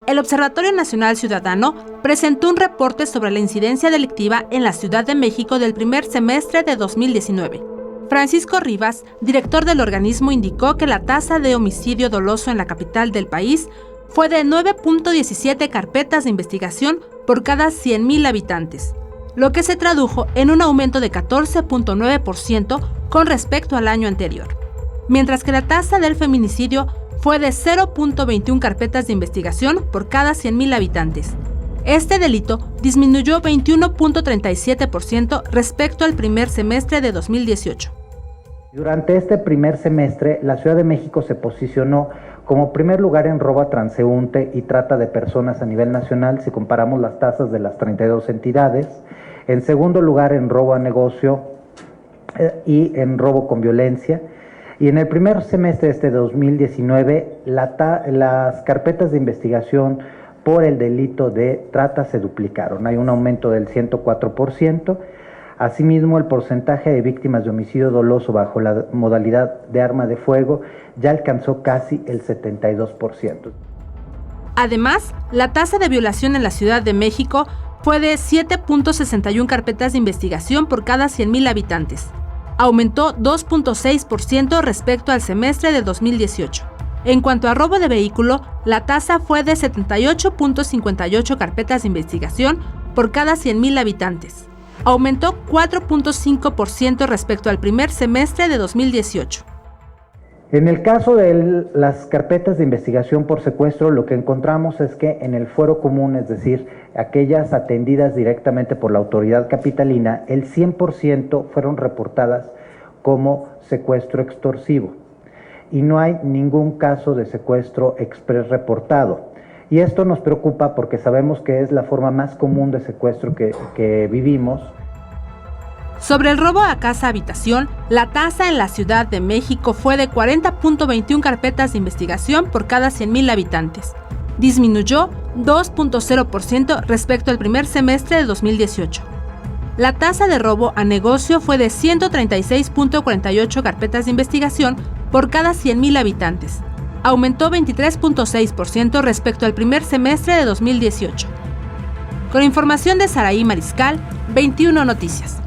el Observatorio Nacional Ciudadano presentó un reporte sobre la incidencia delictiva en la Ciudad de México del primer semestre de 2019. Francisco Rivas, director del organismo, indicó que la tasa de homicidio doloso en la capital del país fue de 9.17 carpetas de investigación por cada 100,000 habitantes, lo que se tradujo en un aumento de 14.9% con respecto al año anterior, mientras que la tasa del feminicidio fue de 0.21 carpetas de investigación por cada 100,000 habitantes. Este delito disminuyó 21.37% respecto al primer semestre de 2018. Durante este primer semestre, la Ciudad de México se posicionó como primer lugar en robo a transeúnte y trata de personas a nivel nacional si comparamos las tasas de las 32 entidades. En segundo lugar en robo a negocio y en robo con violencia. Y en el primer semestre de este 2019, las carpetas de investigación por el delito de trata se duplicaron. Hay un aumento del 104%. Asimismo, el porcentaje de víctimas de homicidio doloso bajo la modalidad de arma de fuego ya alcanzó casi el 72%. Además, la tasa de violación en la Ciudad de México fue de 7.61 carpetas de investigación por cada 100,000 habitantes. Aumentó 2.6% respecto al semestre de 2018. En cuanto a robo de vehículo, la tasa fue de 78.58 carpetas de investigación por cada 100,000 habitantes. Aumentó 4.5% respecto al primer semestre de 2018. En el caso de las carpetas de investigación por secuestro, lo que encontramos es que en el fuero común, es decir, aquellas atendidas directamente por la autoridad capitalina, el 100% fueron reportadas como secuestro extorsivo y no hay ningún caso de secuestro express reportado. Y esto nos preocupa porque sabemos que es la forma más común de secuestro que vivimos. Sobre el robo a casa-habitación, la tasa en la Ciudad de México fue de 40.21 carpetas de investigación por cada 100,000 habitantes. Disminuyó 2.0% respecto al primer semestre de 2018. La tasa de robo a negocio fue de 136.48 carpetas de investigación por cada 100,000 habitantes. Aumentó 23.6% respecto al primer semestre de 2018. Con información de Saraí Mariscal, 21 Noticias.